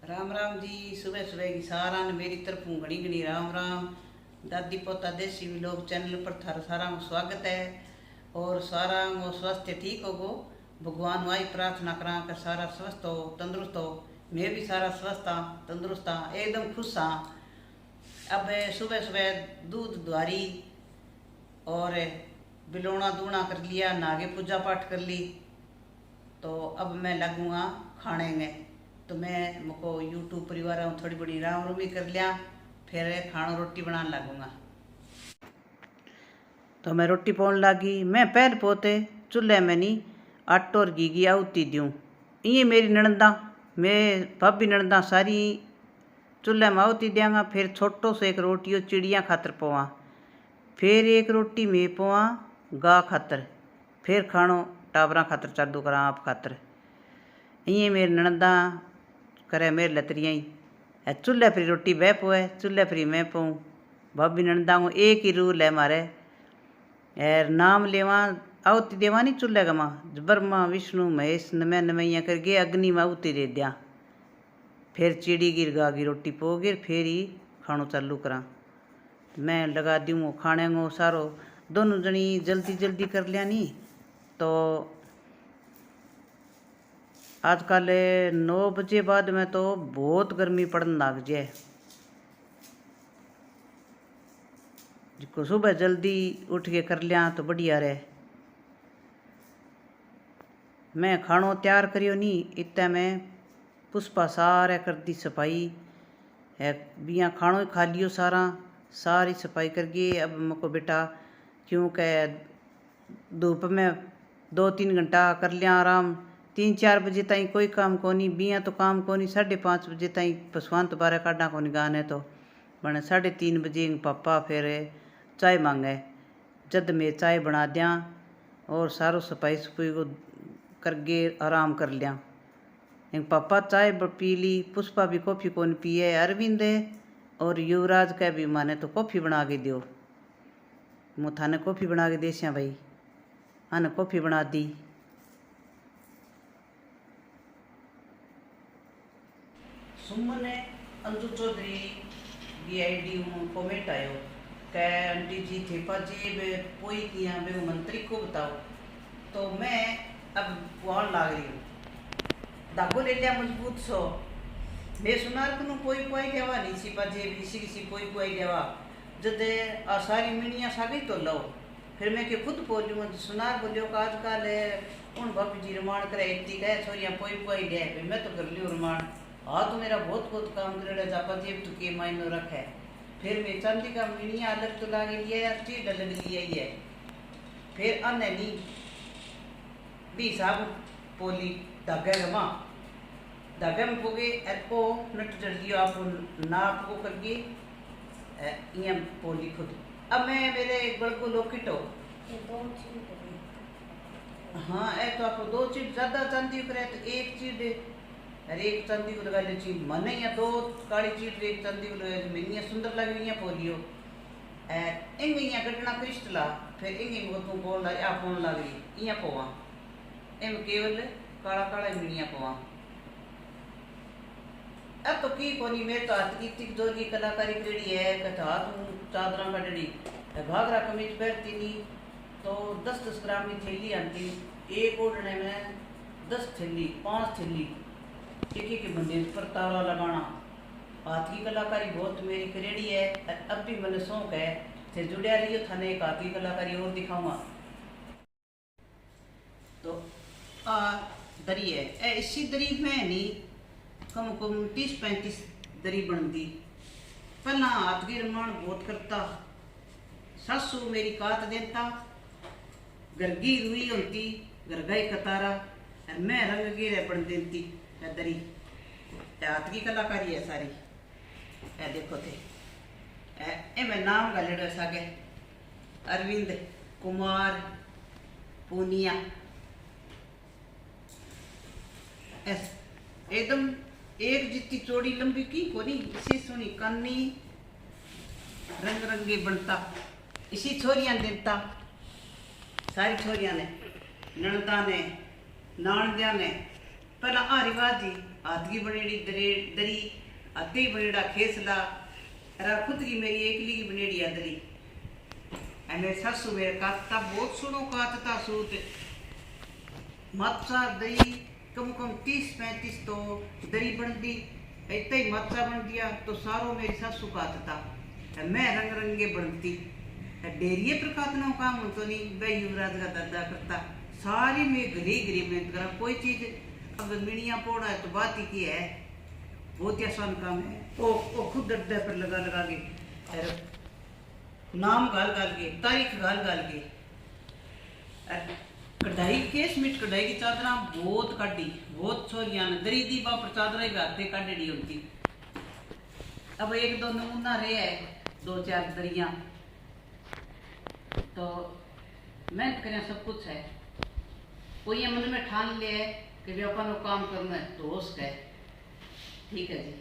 राम राम जी। सुबह सुबह की सारा ने मेरी तरफों घड़ी घड़ी राम राम। दादी पोता देसी व्लॉग चैनल पर थारा सारा को स्वागत है। और सारा को स्वास्थ्य ठीक होगो। भगवान वाई प्रार्थना करा कर सारा स्वस्थ हो तंदुरुस्त हो। मैं भी सारा स्वस्थ हाँ तंदुरुस्त हाँ एकदम खुश हाँ। अब सुबह सुबह दूध द्वारी और बिलोना दूना कर लिया, नागे पूजा पाठ कर ली। तो अब मैं लगूँगा खाने में। तो मैं मुझको यूट्यूब परिवार थोड़ी बड़ी राम रूमी कर लिया, फिर खाना रोटी बनाने लगूँगा। तो मैं रोटी पौन लागी। मैं पहल पोते चूल्हे में नहीं आटो और घी आउती दूँ। ये मेरी नणंदा मैं भाभी नणंदा सारी चूल्हे में आउती देंगा। फिर छोटो से एक रोटी चिड़िया खातर पवा, फिर एक रोटी मैं पवा गा खातर, फिर खानो टाबरा खातर चालू करा आप खातर। ये मेरी नणंदा करे मेरे लतरियाँ ही चूल्हे पर रोटी बह पोए, चूल्हे पर मैं पाऊँ। भाभी नणंदा को एक ही रूल है मारे, नाम लेवा आउती देवा नहीं चूल्हे का माँ ब्रह्मा विष्णु महेश नमै नमैया करके अग्नि में आउती दे दिया। फिर चिड़ी गिर गा की रोटी पो गिर फिर ही खानो चालू करा। मैं लगा दूँ खाने को सारो। दोनों जनी जल्दी जल्दी कर लिया नहीं तो आजकल 9 बजे बाद में तो बहुत गर्मी पड़ने लग जाए। जिसको सुबह जल्दी उठ के कर लिया तो बढ़िया रहे। मैं खानो तैयार करियो नहीं इतने में पुष्पा सारे कर दी सफाई है। बिया खानो खा लियो सारी सफाई करके। अब मको बेटा क्योंकि धूप में 2-3 घंटा कर लिया आराम। 3-4 बजे ताई कोई काम कोनी, बिया तो काम कोनी। 5:30 बजे ताई पसवान तो बारह काटा कोनी गाने तो बने 3:30 बजे पापा फिर चाय मांगे। जद मैं चाय बना दिया और सारो सफाई सफाई को करके आराम कर लिया। एक पापा चाय पी ली, पुष्पा भी कॉफ़ी कौन पिए, अरविंद और युवराज का भी माने तो कॉफ़ी बना के दियो। मैं थाने कॉफ़ी बना के देसिया भाई, हाँ कॉफ़ी बना दी। सुमन ने अंजू चौधरी BID कॉमेंट आयो कै आंटी जी थे पाजी पोई किया बे मंत्री को बताओ। तो मैं अब वहाँ लाग रही हूँ धागो ले लिया मजबूत सो। मैं सुनार को कोई कोई देवा नहीं सी पाजे किसी किसी कोई देवा। जब सारी मिनिया सागी तो लो फिर मैं के खुद बोलूँ सुनार बोलियो का आजकल उन भाभी जी रमान करे इतनी कहे छोरियाँ कोई दे। फिर मैं तो कर लियो रमान। हाँ तो मेरा बहुत काम करे जापा जेब तो के मायनो रखे। फिर मैं चांदी का मिनिया अलग तो लागे लिया या चीज अलग लिया ही है। फिर अन्य नहीं भी साहब पोली धागे गमा धागे में पोगे को नट जड़ दियो आप नाप को करके ये पोली खुद। अब मैं मेरे बड़ को लोकिट हो हाँ तो आपको 2 चीज ज़्यादा चांदी करे तो 1 चीज अरे 1 चांदी को लगा ली मन या 2 काली चीज 1 चांदी को लगा मैंने सुंदर लग रही है पोलियो इंग यहाँ गटना क्रिस्टला। फिर इंग तू बोल रहा आप बोल लग रही यहाँ पोवा एम केवल काला काला मिनिया पवा। अब तो की कोनी मेरे तो हाथ की तिक जोर की कलाकारी केड़ी है कथा हाथ चादरा का डड़ी घाघरा कमीज पहनती नहीं तो 10-10 ग्राम की थैली आती। एक ओढ़ने में 10 थैली 5 थैली एक के बंदे पर तारा लगाना। हाथ की कलाकारी बहुत मेरी करेड़ी है। अब भी मैंने शौक है थे जुड़िया रही थाने एक हाथ की कलाकारी और दिखाऊंगा। तो दरी है इसी दरी में नहीं कम 30-35 दरी बनती। पहला हाथ की रमान बहुत करता। सासू मेरी काट देता गरगी रुई होती गरगाई कतारा और मैं रंग गिरे बन देती दरी। हाथ की कलाकारी है सारी देखो थे मैं नाम गलेड़ो सागे अरविंद कुमार पूनिया एकदम एक जितनी चौड़ी लंबी की कोनी इसी सुनी कानी रंग रंगे बनता। इसी छोरियां देता सारी छोरियां ने नणदा ने नानदिया ने पहला आ रिवाज जी हाथ की बनेड़ी दरी, हाथे की बनेड़ा खेसला, अरे खुद की मेरी एकली की बनेड़ी दरी। मेरे सासू मेरे काटता बहुत सुनो काटता सूट मच्छा दरी कम 30-35 तो दरी बनती, इतना ही मच्छा बन दिया तो सारो मेरी सासू काटता, मैं रंग रंगे बनती। डेरिए पर काटना काम तो नहीं, वह युवराज का दादा करता सारी में घरे घरे मेहनत करा। कोई चीज अगर मिनिया पोड़ा है तो बात ही की है, बहुत ही आसान काम है। वो खुद डरदा पर लगा के नाम गाल के तारीख गाल के कढ़ाई के स्मिट कढ़ाई की चादर बहुत काटी, बहुत छोरिया ने दरी दी बापर चादर भी हाथे काटेड़ी होती। अब एक दो नमूना रहे है, 2-4 दरिया तो मेहनत करें सब कुछ है। कोई ये मन में ठान ले कि भी अपन काम करना है तो हो सके। ठीक है जी।